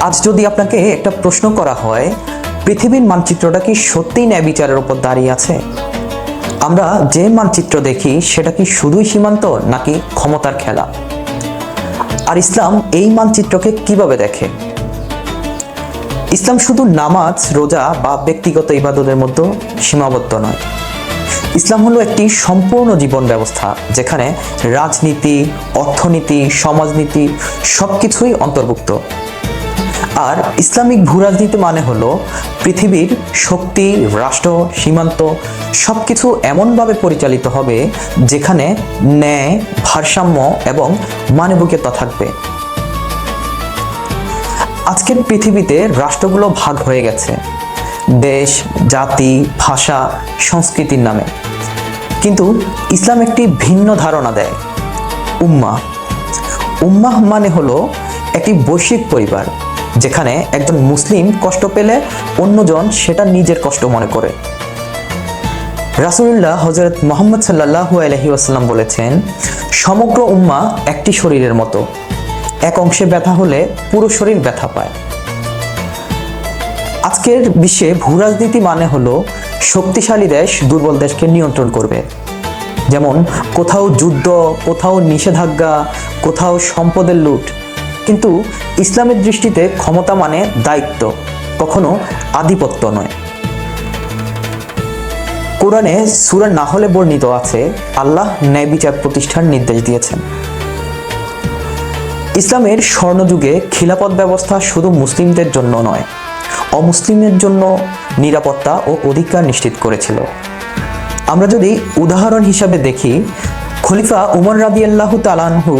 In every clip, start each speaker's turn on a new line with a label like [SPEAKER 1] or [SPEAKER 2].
[SPEAKER 1] আজ যদি আপনাকে একটা প্রশ্ন করা হয়, পৃথিবীর মানচিত্রটা কি সত্যিই ন্যায় বিচারের উপর দাঁড়িয়ে আছে? আমরা যে মানচিত্র দেখি সেটা কি শুধুই সীমান্ত নাকি ক্ষমতার খেলা? আর ইসলাম এই মানচিত্রকে কিভাবে দেখে? ইসলাম শুধু নামাজ, রোজা বা ব্যক্তিগত ইবাদতের মধ্যে সীমাবদ্ধ নয়। ইসলাম হলো একটি সম্পূর্ণ জীবন ব্যবস্থা, যেখানে রাজনীতি, অর্থনীতি, সমাজনীতি সবকিছুই অন্তর্ভুক্ত। আর ইসলামিক ভূরাজনীতি মানে হলো পৃথিবীর শক্তি, রাষ্ট্র, সীমান্ত সবকিছু এমনভাবে পরিচালিত হবে যেখানে ন্যায়, ভারসাম্য এবং মানবিকতা থাকবে। আজকের পৃথিবীতে রাষ্ট্রগুলো ভাগ হয়ে গেছে দেশ, জাতি, ভাষা, সংস্কৃতির নামে, কিন্তু ইসলাম একটি ভিন্ন ধারণা দেয়। উম্মাহ। উম্মাহ মানে হলো একটি বৈশ্বিক পরিবার, যেখানে একজন মুসলিম কষ্ট পেলে অন্যজন সেটা নিজের কষ্ট মনে করে। রাসূলুল্লাহ হযরত মুহাম্মদ সাল্লাল্লাহু আলাইহি ওয়াসাল্লাম বলেছেন, সমগ্র উম্মাহ একটি শরীরের মতো, এক অংশে ব্যথা হলে পুরো শরীর ব্যথা পায়। আজকের বিশ্বে ভূরাজনীতি মানে হলো শক্তিশালী দেশ দুর্বল দেশকে নিয়ন্ত্রণ করবে। যেমন কোথাও যুদ্ধ, কোথাও নিষেধাজ্ঞা, কোথাও সম্পদের লুট। কিন্তু ইসলামের দৃষ্টিতে ক্ষমতা মানে দায়িত্ব, কখনো আধিপত্য নয়। কোরআনে সূরা নাহলে বর্ণিত আছে, আল্লাহ ন্যায় বিচার প্রতিষ্ঠার নির্দেশ দিয়েছেন। ইসলামের স্বর্ণযুগে খিলাফত ব্যবস্থা শুধু মুসলিমদের জন্য নয়, অমুসলিমের জন্য নিরাপত্তা ও অধিকার নিশ্চিত করেছিল। আমরা যদি উদাহরণ হিসাবে দেখি, খলিফা উমর রাদিয়াল্লাহু তাআলা আনহু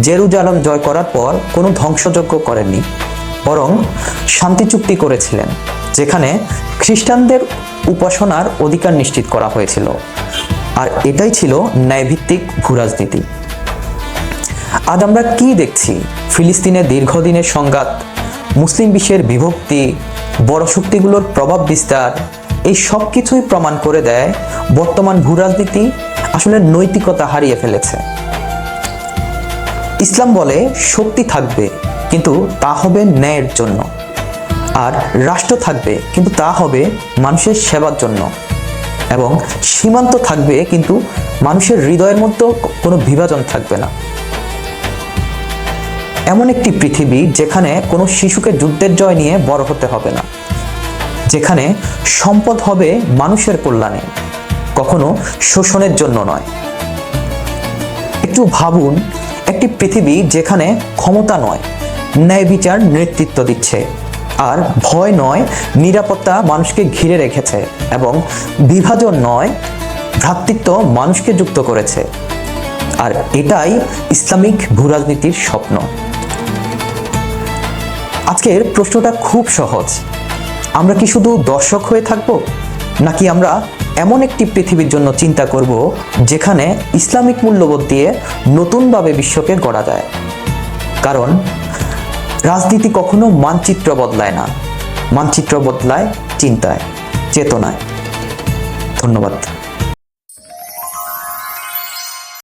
[SPEAKER 1] জেরুজালেম জয় করার পর কোনো ধ্বংসযজ্ঞ করেননি, বরং শান্তি চুক্তি করেছিলেন, যেখানে খ্রিস্টানদের উপাসনার অধিকার নিশ্চিত করা হয়েছিল। আর এটাই ছিল ন্যায়ভিত্তিক ভূরাজনীতি। আজ আমরা কি দেখছি? ফিলিস্তিনের দীর্ঘদিনের সংঘাত, মুসলিম বিশ্বের বিভক্তি, বড় শক্তিগুলোর প্রভাব বিস্তার, এই সব কিছুই প্রমাণ করে দেয় বর্তমান ভূরাজনীতি আসলে নৈতিকতা হারিয়ে ফেলেছে। ইসলাম বলে শক্তি থাকবে, কিন্তু তা হবে ন্যায়ের জন্য। আর রাষ্ট্র থাকবে, কিন্তু তা হবে মানুষের সেবার জন্য। এবং সীমান্ত থাকবে, কিন্তু মানুষের হৃদয়ের মধ্যে কোনো বিভাজন থাকবে না। এমন একটি পৃথিবী যেখানে কোনো শিশুকে যুদ্ধের জয় নিয়ে বড় হতে হবে না, যেখানে সম্পদ হবে মানুষের কল্যাণে, কখনো শোষণের জন্য নয়। একটু ভাবুন, একটি পৃথিবী যেখানে ক্ষমতা নয়, ন্যায় বিচার নেতৃত্ব দিচ্ছে, আর ভয় নয়, নিরাপত্তা মানুষকে ঘিরে রেখেছে, এবং বিভাজন নয়, ভ্রাতৃত্ব মানুষকে যুক্ত করেছে। আর এটাই ইসলামিক ভূরাজনীতির স্বপ্ন। আজকের প্রশ্নটা খুব সহজ, আমরা কি শুধু দর্শক হয়ে থাকব, নাকি আমরা এমন একটি পৃথিবীর জন্য চিন্তা করব যেখানে ইসলামিক মূল্যবোধ দিয়ে নতুনভাবে বিশ্বকে গড়া যায়? কারণ রাজনীতি কখনো মানচিত্র বদলায় না, মানচিত্র বদলায় চিন্তায়, চেতনায়। ধন্যবাদ।